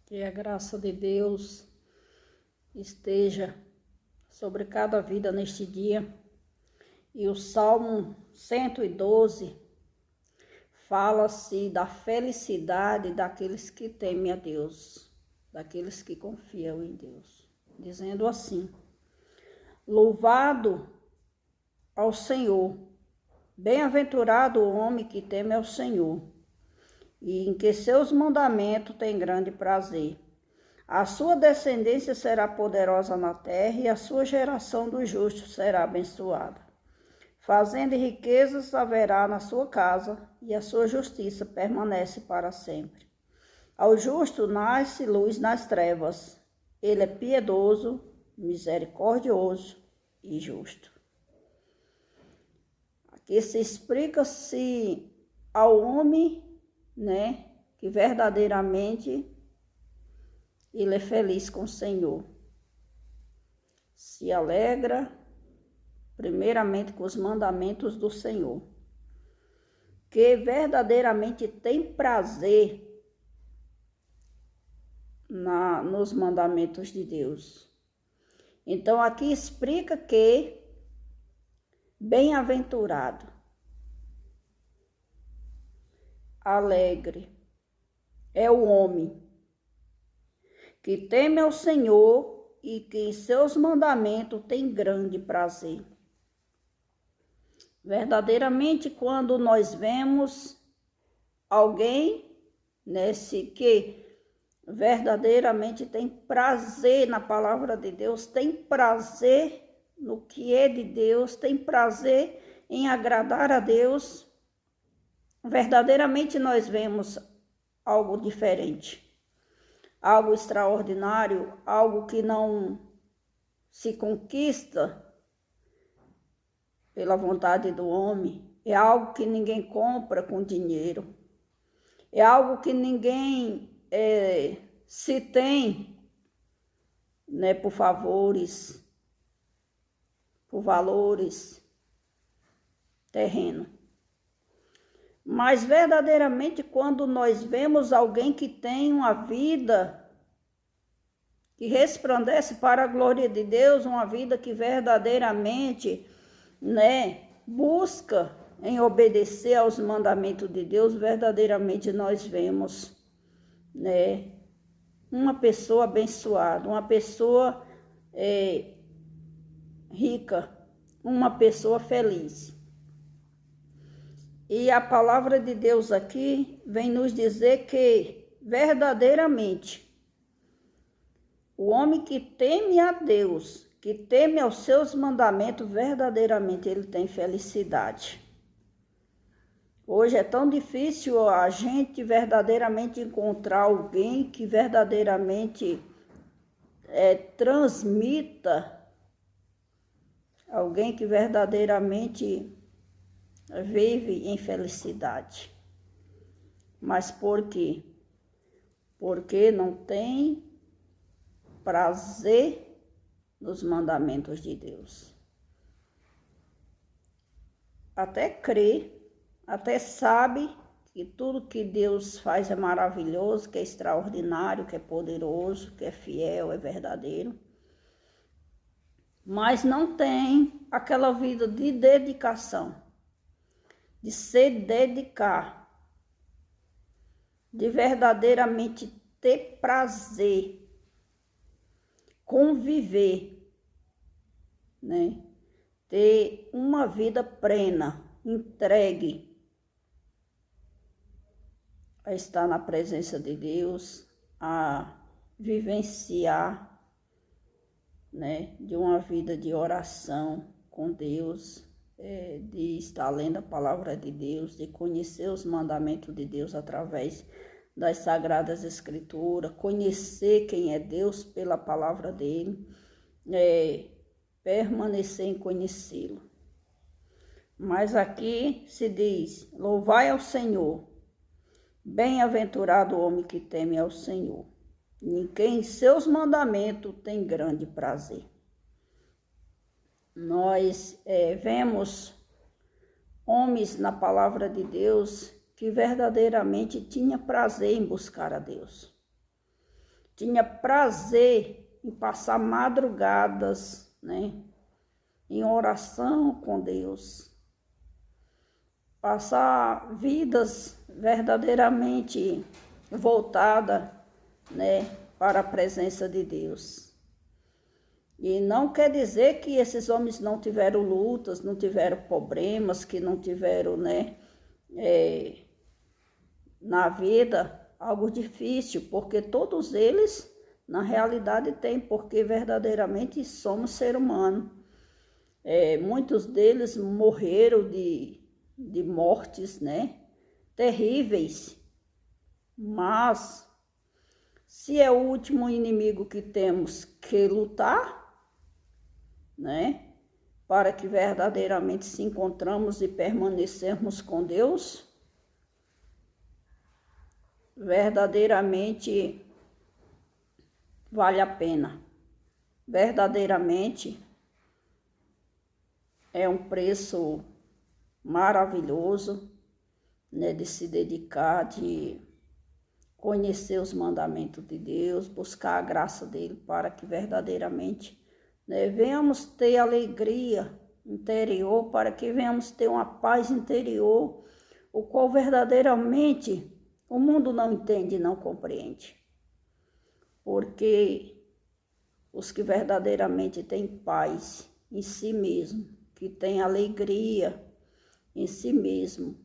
Que a graça de Deus esteja sobre cada vida neste dia. E o Salmo 112 fala-se da felicidade daqueles que temem a Deus, daqueles que confiam em Deus, dizendo assim: louvado ao Senhor, bem-aventurado o homem que teme ao Senhor, e em que seus mandamentos tem grande prazer. A sua descendência será poderosa na terra, e a sua geração dos justos será abençoada. Fazenda e riquezas haverá na sua casa, e a sua justiça permanece para sempre. Ao justo nasce luz nas trevas. Ele é piedoso, misericordioso e justo. Aqui se explica-se ao homem, que verdadeiramente ele é feliz com o Senhor. Se alegra primeiramente com os mandamentos do Senhor, que verdadeiramente tem prazer nos mandamentos de Deus. Então aqui explica que bem-aventurado, alegre, é o homem que teme ao Senhor e que em seus mandamentos tem grande prazer. Verdadeiramente, quando nós vemos alguém que verdadeiramente tem prazer na palavra de Deus, tem prazer no que é de Deus, tem prazer em agradar a Deus, verdadeiramente nós vemos algo diferente, algo extraordinário, algo que não se conquista pela vontade do homem, é algo que ninguém compra com dinheiro, é algo que ninguém se tem, por favores, por valores terrenos. Mas verdadeiramente quando nós vemos alguém que tem uma vida que resplandece para a glória de Deus, uma vida que verdadeiramente busca em obedecer aos mandamentos de Deus, verdadeiramente nós vemos uma pessoa abençoada, uma pessoa rica, uma pessoa feliz. E a palavra de Deus aqui vem nos dizer que verdadeiramente o homem que teme a Deus, que teme aos seus mandamentos, verdadeiramente ele tem felicidade. Hoje é tão difícil a gente verdadeiramente encontrar alguém que verdadeiramente transmita, alguém que verdadeiramente vive em felicidade. Mas por quê? Porque não tem prazer nos mandamentos de Deus. Até crê, até sabe que tudo que Deus faz é maravilhoso, que é extraordinário, que é poderoso, que é fiel, é verdadeiro. Mas não tem aquela vida de dedicação, de se dedicar, de verdadeiramente ter prazer, conviver, ter uma vida plena, entregue a estar na presença de Deus, a vivenciar, de uma vida de oração com Deus, de estar lendo a palavra de Deus, de conhecer os mandamentos de Deus através das Sagradas Escrituras, conhecer quem é Deus pela palavra dele, permanecer em conhecê-lo. Mas aqui se diz: louvai ao Senhor, bem-aventurado o homem que teme ao Senhor, em quem seus mandamentos tem grande prazer. Nós vemos homens na palavra de Deus que verdadeiramente tinha prazer em buscar a Deus. tinha prazer em passar madrugadas, né, em oração com Deus, passar vidas verdadeiramente voltadas, né, para a presença de Deus. E não quer dizer que esses homens não tiveram lutas, não tiveram problemas, que não tiveram, né, na vida algo difícil, porque todos eles, na realidade, têm, porque verdadeiramente somos ser humano. Muitos deles morreram de mortes, né, terríveis, mas se é o último inimigo que temos que lutar, né, para que verdadeiramente se encontramos e permanecermos com Deus, verdadeiramente vale a pena. Verdadeiramente é um preço maravilhoso, né, de se dedicar, de conhecer os mandamentos de Deus, buscar a graça dele para que verdadeiramente, né, venhamos ter alegria interior, para que venhamos ter uma paz interior, o qual verdadeiramente o mundo não entende e não compreende. Porque os que verdadeiramente têm paz em si mesmo, que têm alegria em si mesmo,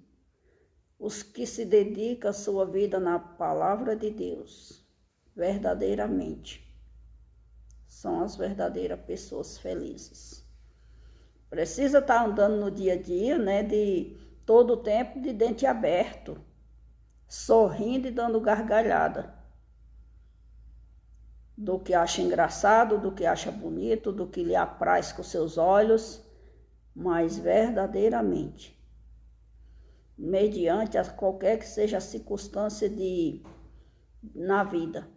os que se dedicam a sua vida na palavra de Deus, verdadeiramente, são as verdadeiras pessoas felizes. Precisa estar andando no dia a dia, né, de todo o tempo de dente aberto, sorrindo e dando gargalhada, do que acha engraçado, do que acha bonito, do que lhe apraz com seus olhos, mas verdadeiramente, mediante qualquer que seja a circunstância na vida,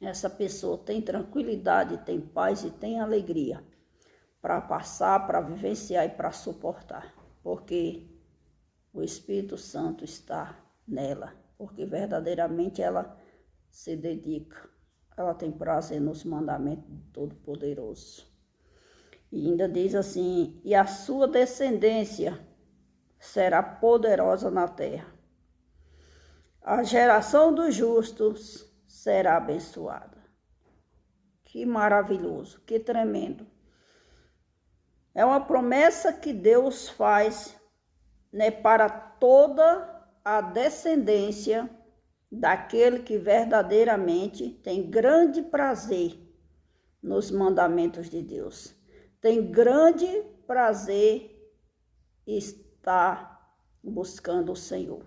essa pessoa tem tranquilidade, tem paz e tem alegria para passar, para vivenciar e para suportar, porque o Espírito Santo está nela, porque verdadeiramente ela se dedica, ela tem prazer nos mandamentos do Todo-Poderoso. E ainda diz assim, e a sua descendência será poderosa na terra. A geração dos justos será abençoada. Que maravilhoso, que tremendo. É uma promessa que Deus faz, né, para toda a descendência daquele que verdadeiramente tem grande prazer nos mandamentos de Deus. Tem grande prazer estar buscando o Senhor.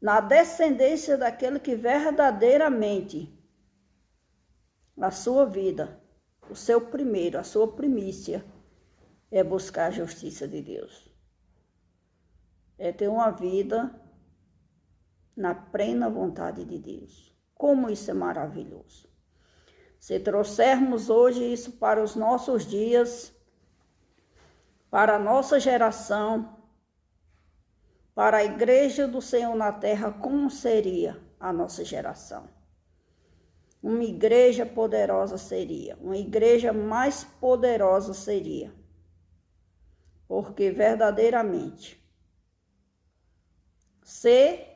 Na descendência daquele que verdadeiramente a sua vida, o seu primeiro, a sua primícia, é buscar a justiça de Deus. É ter uma vida na plena vontade de Deus. Como isso é maravilhoso. Se trouxermos hoje isso para os nossos dias, para a nossa geração, para a igreja do Senhor na terra, como seria a nossa geração? Uma igreja poderosa seria, uma igreja mais poderosa seria, porque verdadeiramente, se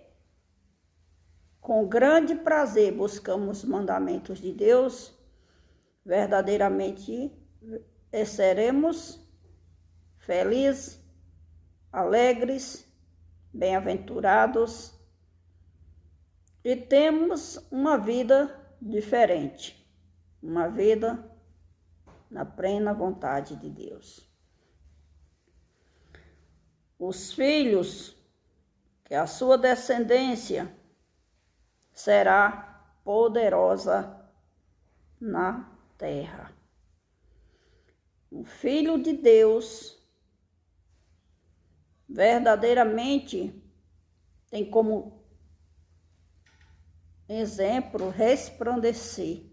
com grande prazer buscamos os mandamentos de Deus, verdadeiramente seremos felizes, alegres, bem-aventurados e temos uma vida diferente, uma vida na plena vontade de Deus. Os filhos, que a sua descendência será poderosa na terra. O Filho de Deus verdadeiramente tem como exemplo resplandecer,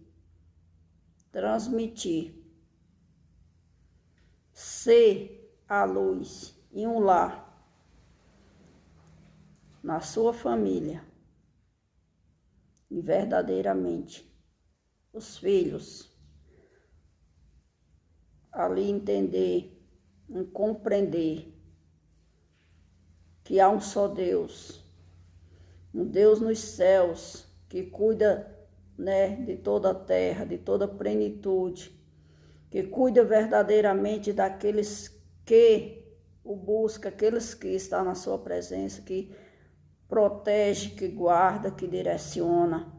transmitir, ser a luz em um lar, na sua família, e verdadeiramente os filhos ali entender, compreender que há um só Deus, um Deus nos céus que cuida, né, de toda a terra, de toda a plenitude, que cuida verdadeiramente daqueles que o buscam, aqueles que estão na sua presença, que protege, que guarda, que direciona.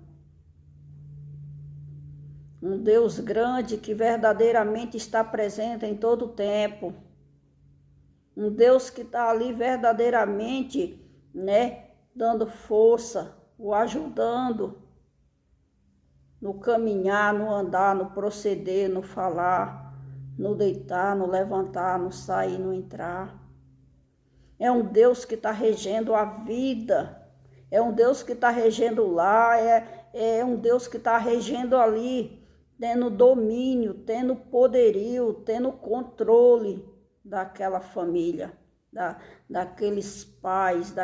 Um Deus grande que verdadeiramente está presente em todo o tempo. Um Deus que está ali verdadeiramente, né, dando força, o ajudando no caminhar, no andar, no proceder, no falar, no deitar, no levantar, no sair, no entrar. É um Deus que está regendo a vida. É um Deus que está regendo lá. É um Deus que está regendo ali, tendo domínio, tendo poderio, tendo controle daquela família, daqueles pais,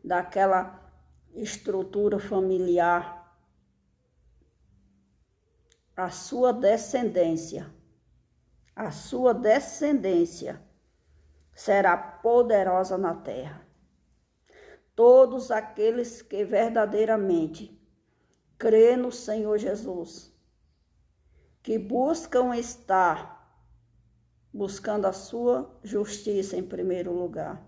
daquela estrutura familiar. A sua descendência será poderosa na terra. Todos aqueles que verdadeiramente crê no Senhor Jesus, que buscam estar buscando a sua justiça em primeiro lugar,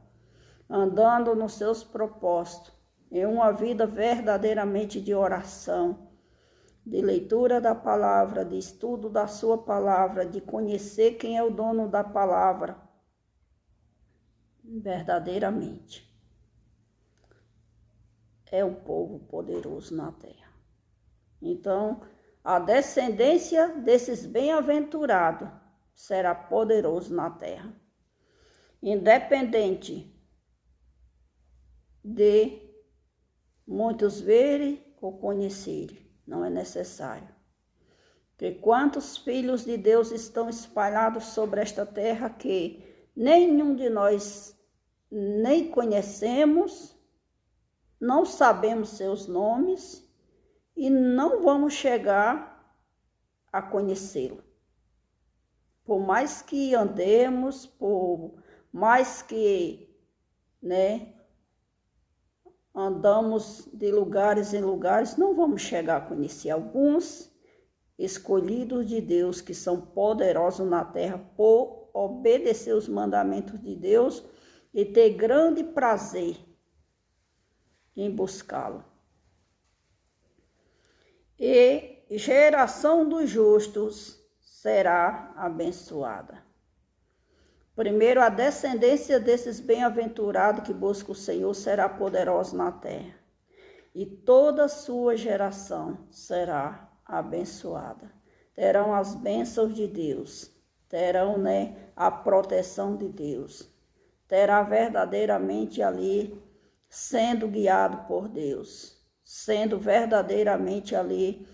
andando nos seus propósitos, em uma vida verdadeiramente de oração, de leitura da palavra, de estudo da sua palavra, de conhecer quem é o dono da palavra, verdadeiramente é um povo poderoso na terra. Então, a descendência desses bem-aventurados será poderoso na terra, independente de muitos verem ou conhecerem, não é necessário. Porque quantos filhos de Deus estão espalhados sobre esta terra que nenhum de nós nem conhecemos, não sabemos seus nomes e não vamos chegar a conhecê-lo. Por mais que andemos, por mais que, né, andamos de lugares em lugares, não vamos chegar a conhecer alguns escolhidos de Deus que são poderosos na terra por obedecer os mandamentos de Deus e ter grande prazer em buscá-lo. E geração dos justos será abençoada. Primeiro, a descendência desses bem-aventurados que buscam o Senhor será poderosa na terra. E toda a sua geração será abençoada. Terão as bênçãos de Deus. Terão, né, a proteção de Deus. Terá verdadeiramente ali sendo guiado por Deus. Sendo verdadeiramente ali,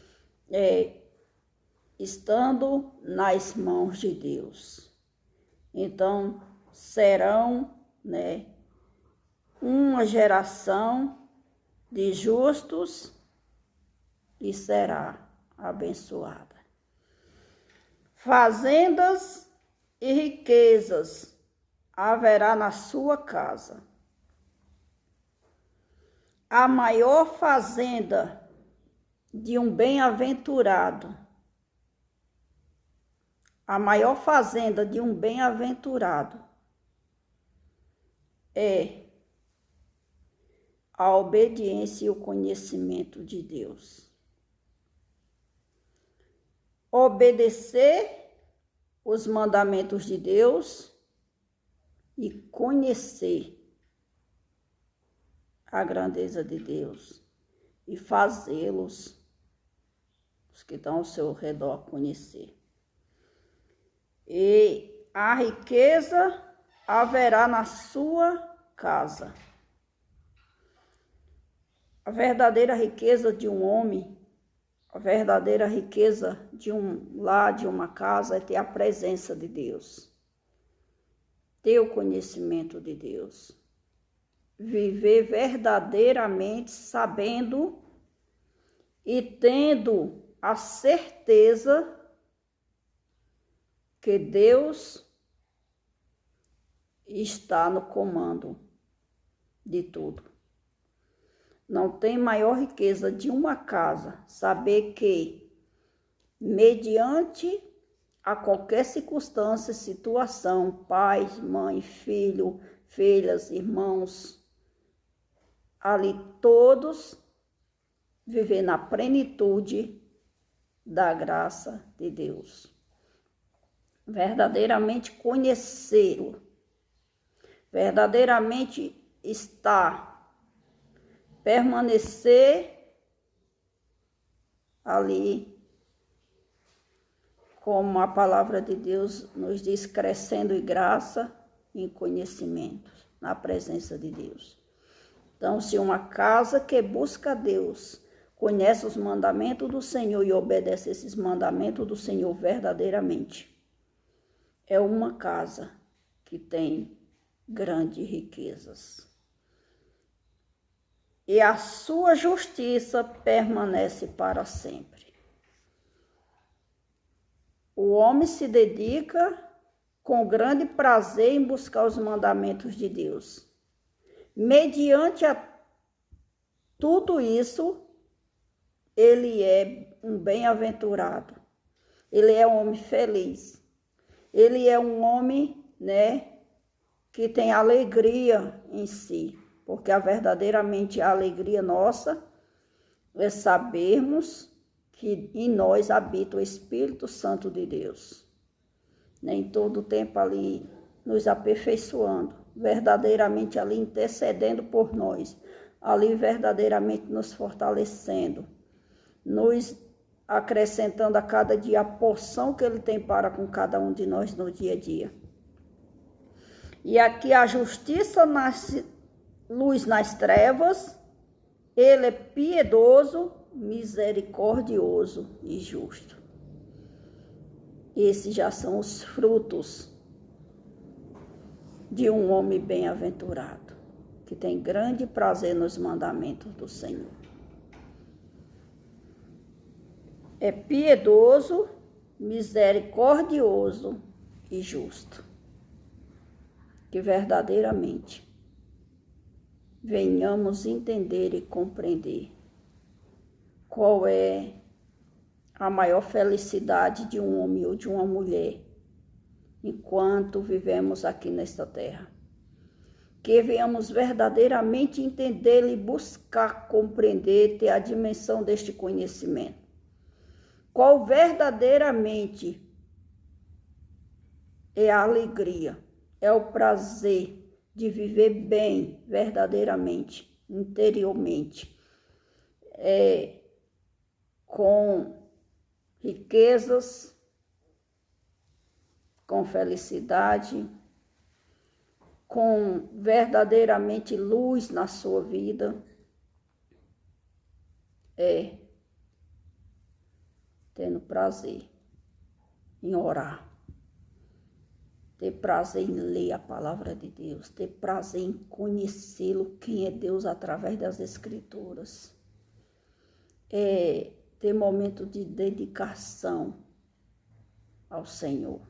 estando nas mãos de Deus. Então, serão, né, uma geração de justos e será abençoada. Fazendas e riquezas haverá na sua casa. A maior fazenda de um bem-aventurado, é a obediência e o conhecimento de Deus. Obedecer os mandamentos de Deus e conhecer a grandeza de Deus e fazê-los, os que estão ao seu redor, conhecer. E a riqueza haverá na sua casa. A verdadeira riqueza de um homem, a verdadeira riqueza de um lar, de uma casa, é ter a presença de Deus, ter o conhecimento de Deus, viver verdadeiramente sabendo e tendo a certeza que Deus está no comando de tudo. Não tem maior riqueza de uma casa saber que, mediante a qualquer circunstância, situação, pai, mãe, filho, filhas, irmãos, ali todos viver na plenitude da graça de Deus. Verdadeiramente conhecê-lo, verdadeiramente estar, permanecer ali, como a palavra de Deus nos diz, crescendo em graça e em conhecimento, na presença de Deus. Então, se uma casa que busca a Deus, conhece os mandamentos do Senhor e obedece esses mandamentos do Senhor verdadeiramente, é uma casa que tem grandes riquezas. E a sua justiça permanece para sempre. O homem se dedica com grande prazer em buscar os mandamentos de Deus. Mediante a tudo isso, ele é um bem-aventurado. Ele é um homem feliz. Ele é um homem, que tem alegria em si. Porque verdadeiramente a alegria nossa é sabermos que em nós habita o Espírito Santo de Deus. Em todo o tempo ali nos aperfeiçoando, verdadeiramente ali intercedendo por nós, ali verdadeiramente nos fortalecendo, nos acrescentando a cada dia a porção que Ele tem para com cada um de nós no dia a dia. E aqui a justiça nasce luz nas trevas, Ele é piedoso, misericordioso e justo. Esses já são os frutos de um homem bem-aventurado, que tem grande prazer nos mandamentos do Senhor. É piedoso, misericordioso e justo. Que verdadeiramente venhamos entender e compreender qual é a maior felicidade de um homem ou de uma mulher enquanto vivemos aqui nesta terra. Que venhamos verdadeiramente entender e buscar compreender, ter a dimensão deste conhecimento. Qual verdadeiramente é a alegria, é o prazer de viver bem, verdadeiramente, interiormente, com riquezas, com felicidade, com verdadeiramente luz na sua vida, tendo prazer em orar, ter prazer em ler a palavra de Deus, ter prazer em conhecê-lo, quem é Deus através das Escrituras, ter momento de dedicação ao Senhor.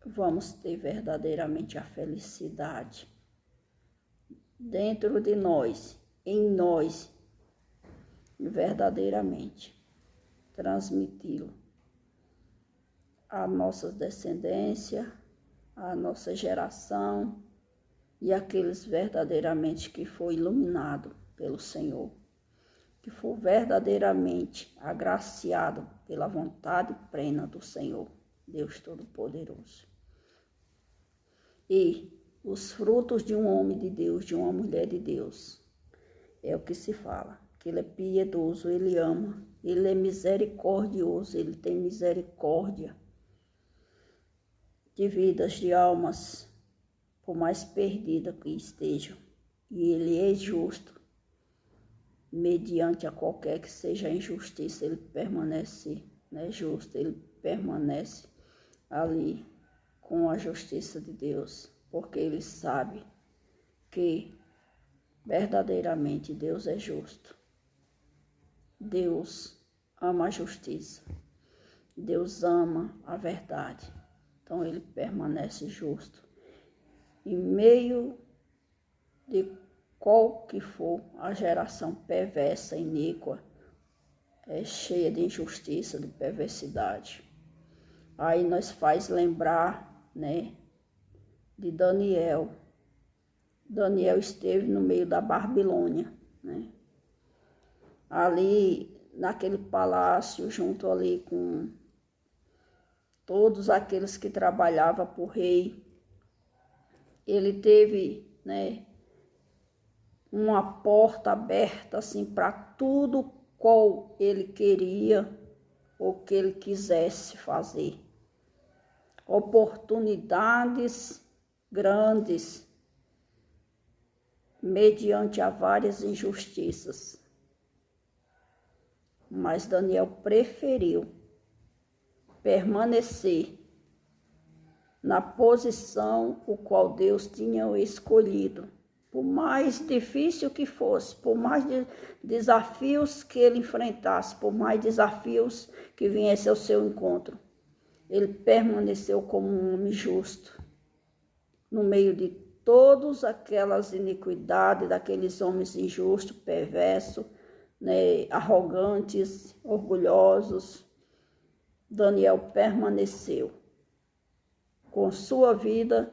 Vamos ter verdadeiramente a felicidade dentro de nós, em nós, verdadeiramente transmiti-lo à nossa descendência, à nossa geração e àqueles verdadeiramente que foi iluminado pelo Senhor, que for verdadeiramente agraciado pela vontade plena do Senhor, Deus Todo-Poderoso. E os frutos de um homem de Deus, de uma mulher de Deus, é o que se fala, que ele é piedoso, ele ama, ele é misericordioso, ele tem misericórdia de vidas, de almas, por mais perdida que estejam. E ele é justo, mediante a qualquer que seja a injustiça, ele permanece justo, ele permanece ali com a justiça de Deus, porque ele sabe que verdadeiramente Deus é justo. Deus ama a justiça. Deus ama a verdade. Então ele permanece justo. Em meio de qual que for a geração perversa, iníqua, cheia de injustiça, de perversidade. Aí nós faz lembrar, né, de Daniel. Daniel esteve no meio da Babilônia, né? Ali naquele palácio, junto ali com todos aqueles que trabalhavam para o rei. Ele teve, né, uma porta aberta assim para tudo qual ele queria ou que ele quisesse fazer. Oportunidades grandes mediante a várias injustiças. Mas Daniel preferiu permanecer na posição o qual Deus tinha escolhido. Por mais difícil que fosse, por mais desafios que ele enfrentasse, por mais desafios que viessem ao seu encontro, ele permaneceu como um homem justo, no meio de todas aquelas iniquidades, daqueles homens injustos, perversos, né, arrogantes, orgulhosos. Daniel permaneceu com sua vida,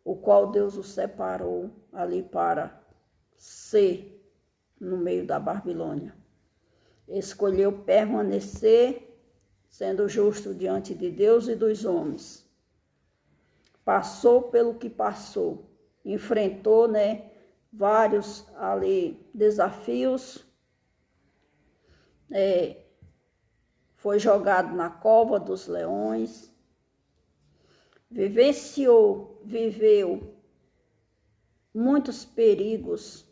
o qual Deus o separou ali para ser no meio da Babilônia. Escolheu permanecer sendo justo diante de Deus e dos homens. Passou pelo que passou, enfrentou, né, vários ali desafios, foi jogado na cova dos leões, viveu muitos perigos,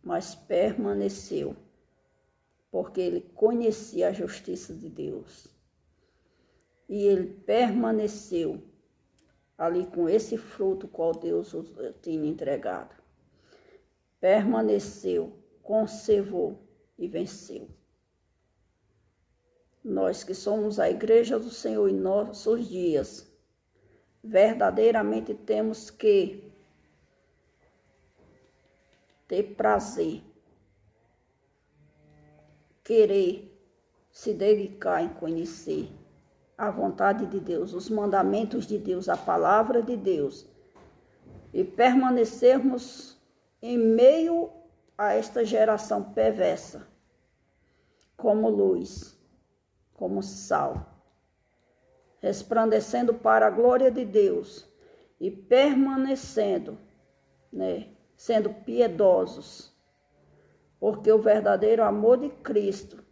mas permaneceu, porque ele conhecia a justiça de Deus. E ele permaneceu ali com esse fruto qual Deus tinha entregado. Permaneceu, conservou e venceu. Nós que somos a igreja do Senhor em nossos dias, verdadeiramente temos que ter prazer, querer se dedicar em conhecer a vontade de Deus, os mandamentos de Deus, a palavra de Deus, e permanecermos em meio a esta geração perversa, como luz, como sal, resplandecendo para a glória de Deus e permanecendo, né, sendo piedosos, porque o verdadeiro amor de Cristo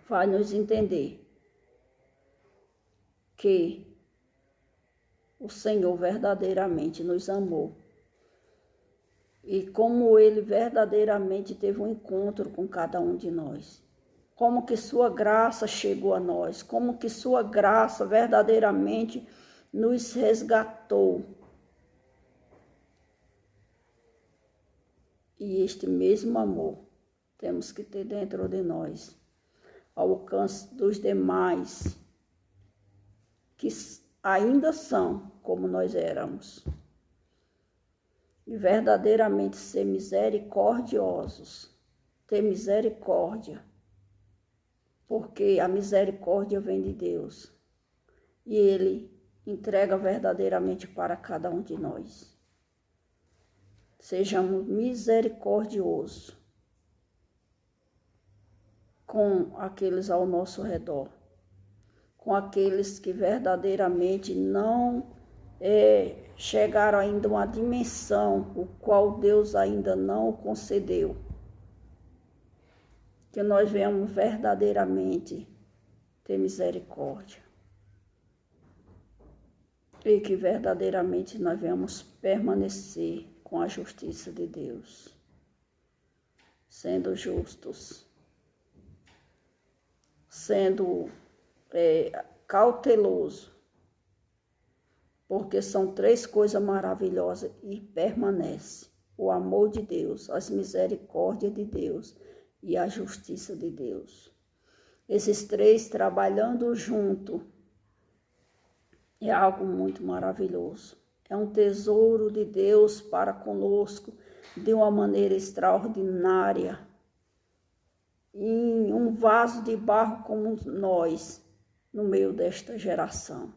vai nos entender que o Senhor verdadeiramente nos amou. E como Ele verdadeiramente teve um encontro com cada um de nós. Como que sua graça chegou a nós. Como que sua graça verdadeiramente nos resgatou. E este mesmo amor temos que ter dentro de nós, ao alcance dos demais, que ainda são como nós éramos. E verdadeiramente ser misericordiosos, ter misericórdia, porque a misericórdia vem de Deus. E Ele entrega verdadeiramente para cada um de nós. Sejamos misericordiosos com aqueles ao nosso redor, com aqueles que verdadeiramente não chegaram ainda a uma dimensão o qual Deus ainda não concedeu. Que nós venhamos verdadeiramente ter misericórdia. E que verdadeiramente nós venhamos permanecer com a justiça de Deus, sendo justos, sendo cauteloso, porque são três coisas maravilhosas e permanecem. o amor de Deus, as misericórdias de Deus e a justiça de Deus. Esses três trabalhando junto é algo muito maravilhoso. É um tesouro de Deus para conosco de uma maneira extraordinária. Em um vaso de barro como nós, no meio desta geração.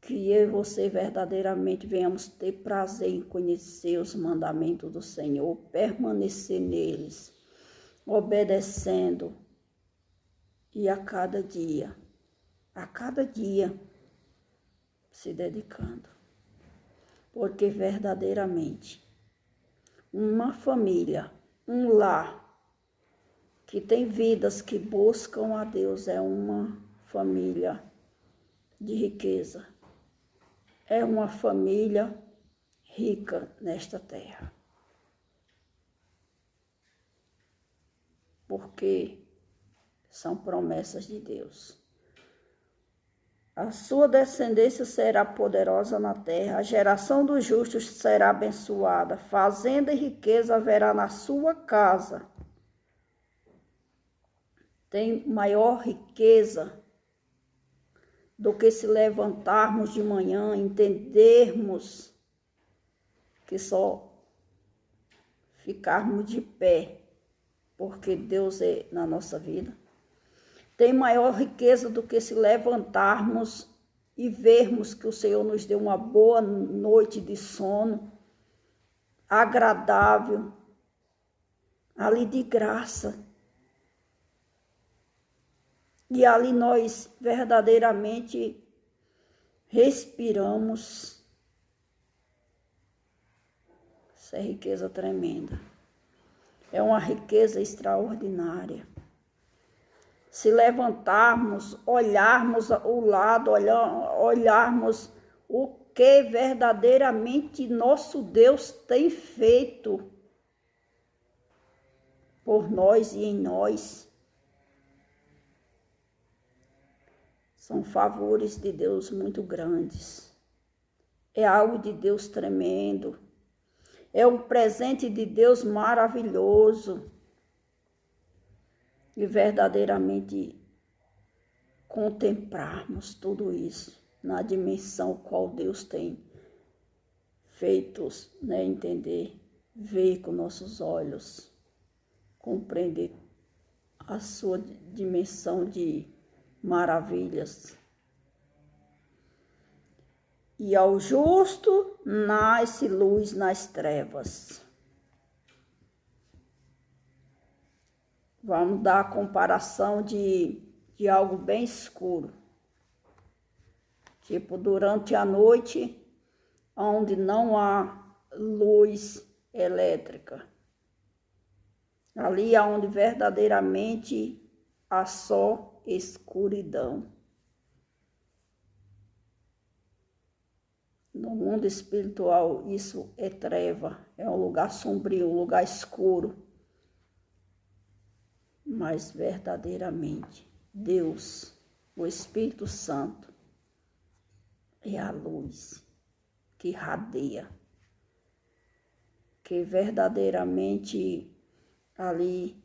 Que eu e você verdadeiramente venhamos ter prazer em conhecer os mandamentos do Senhor, permanecer neles, obedecendo e a cada dia se dedicando. Porque verdadeiramente uma família, um lar que tem vidas que buscam a Deus é uma família de riqueza. É uma família rica nesta terra. Porque são promessas de Deus. A sua descendência será poderosa na terra, a geração dos justos será abençoada, fazenda e riqueza haverá na sua casa. Tem maior riqueza do que se levantarmos de manhã, entendermos que só ficarmos de pé, porque Deus é na nossa vida. Tem maior riqueza do que se levantarmos e vermos que o Senhor nos deu uma boa noite de sono, agradável, ali de graça. E ali nós verdadeiramente respiramos. Isso é riqueza tremenda. É uma riqueza extraordinária. Se levantarmos, olharmos o lado, olharmos o que verdadeiramente nosso Deus tem feito por nós e em nós. São favores de Deus muito grandes. É algo de Deus tremendo. É um presente de Deus maravilhoso. E verdadeiramente contemplarmos tudo isso na dimensão qual Deus tem feito, né, entender, ver com nossos olhos, compreender a sua dimensão de maravilhas. E ao justo nasce luz nas trevas. Vamos dar a comparação de algo bem escuro. Tipo, durante a noite, onde não há luz elétrica. Ali é onde verdadeiramente há só escuridão. No mundo espiritual, isso é treva, é um lugar sombrio, um lugar escuro. Mas verdadeiramente, Deus, o Espírito Santo, é a luz que radeia, que verdadeiramente ali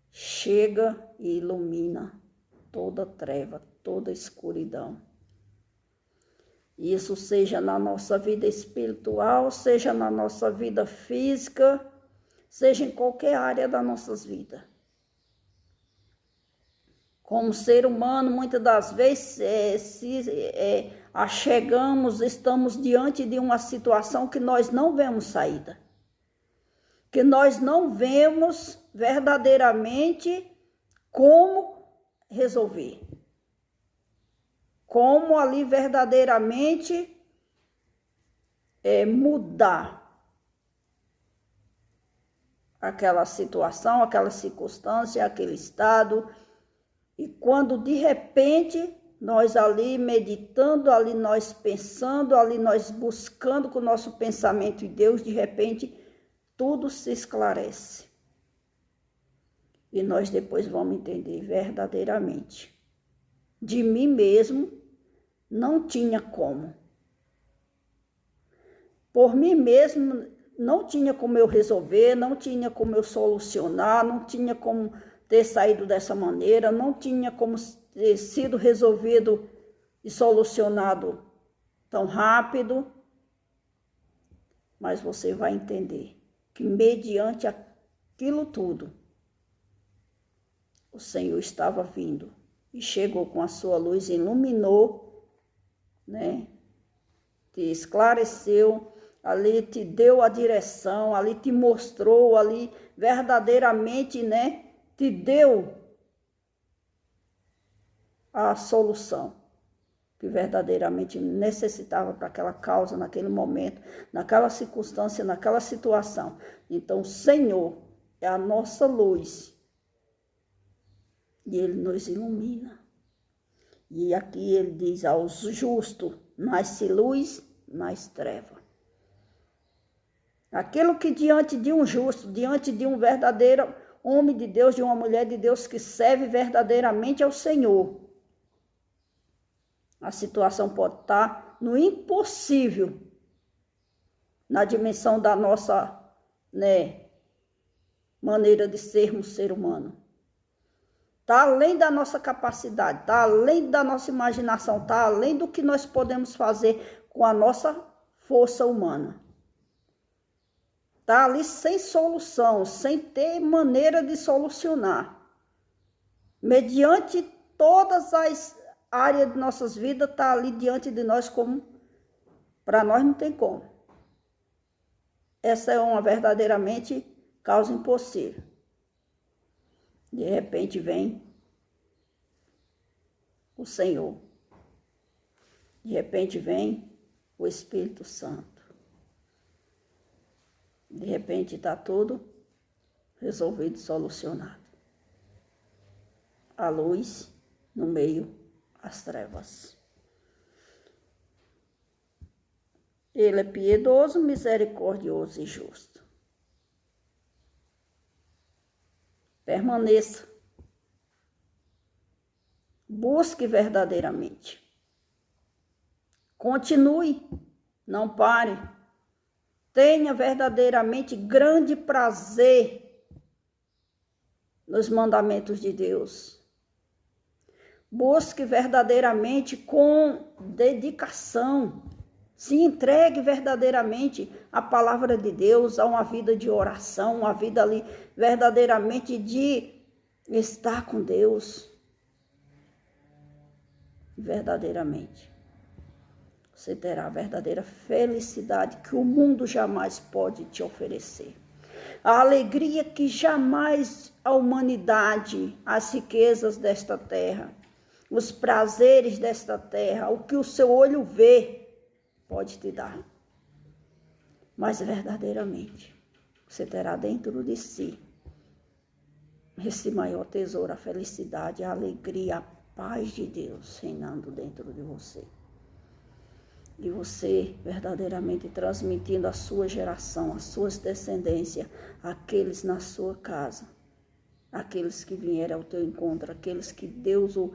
chega e ilumina toda treva, toda escuridão. Isso seja na nossa vida espiritual, seja na nossa vida física, seja em qualquer área das nossas vidas. Como ser humano, muitas das vezes, achegamos, estamos diante de uma situação que nós não vemos saída. Que nós não vemos verdadeiramente como resolver. Como ali verdadeiramente mudar aquela situação, aquela circunstância, aquele estado. E quando de repente nós ali meditando, ali nós pensando, ali nós buscando com o nosso pensamento em Deus, de repente tudo se esclarece. E nós depois vamos entender verdadeiramente. De mim mesmo não tinha como. por mim mesmo, não tinha como eu resolver, não tinha como eu solucionar, não tinha como ter saído dessa maneira, não tinha como ter sido resolvido e solucionado tão rápido. Mas você vai entender que mediante aquilo tudo, o Senhor estava vindo e chegou com a sua luz, iluminou, né? Te esclareceu, ali te deu a direção, ali te mostrou, ali verdadeiramente, né? Te deu a solução que verdadeiramente necessitava para aquela causa, naquele momento, naquela circunstância, naquela situação. Então, o Senhor é a nossa luz e Ele nos ilumina. E aqui Ele diz aos justos, nasce luz, nasce treva. Aquilo que diante de um justo, diante de um verdadeiro homem de Deus, de uma mulher de Deus que serve verdadeiramente ao Senhor, a situação pode estar no impossível, na dimensão da nossa, né, maneira de sermos ser humano. Está além da nossa capacidade, está além da nossa imaginação, está além do que nós podemos fazer com a nossa força humana. Está ali sem solução, sem ter maneira de solucionar. Mediante todas as áreas de nossas vidas, está ali diante de nós como para nós não tem como. Essa é uma verdadeiramente causa impossível. De repente vem o Senhor. De repente vem o Espírito Santo. De repente está tudo resolvido, solucionado. A luz no meio das trevas. Ele é piedoso, misericordioso e justo. Permaneça. Busque verdadeiramente. Continue. Não pare. Tenha verdadeiramente grande prazer nos mandamentos de Deus. Busque verdadeiramente com dedicação. Se entregue verdadeiramente à palavra de Deus, a uma vida de oração, uma vida ali verdadeiramente de estar com Deus. Verdadeiramente. Você terá a verdadeira felicidade que o mundo jamais pode te oferecer. A alegria que jamais a humanidade, as riquezas desta terra, os prazeres desta terra, o que o seu olho vê, pode te dar. Mas verdadeiramente, você terá dentro de si esse maior tesouro, a felicidade, a alegria, a paz de Deus reinando dentro de você. E você verdadeiramente transmitindo a sua geração, as suas descendências, aqueles na sua casa, aqueles que vieram ao teu encontro, aqueles que Deus o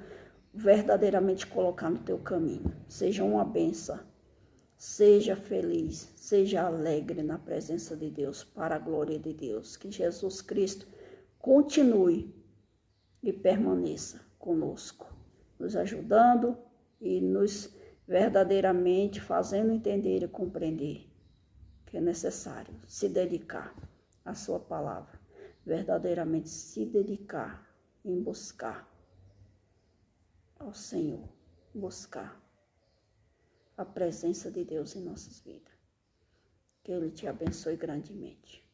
verdadeiramente colocar no teu caminho. Seja uma bênção, seja feliz, seja alegre na presença de Deus, para a glória de Deus. Que Jesus Cristo continue e permaneça conosco, nos ajudando e nos verdadeiramente fazendo entender e compreender que é necessário se dedicar à sua palavra, verdadeiramente se dedicar em buscar ao Senhor, buscar a presença de Deus em nossas vidas. Que Ele te abençoe grandemente.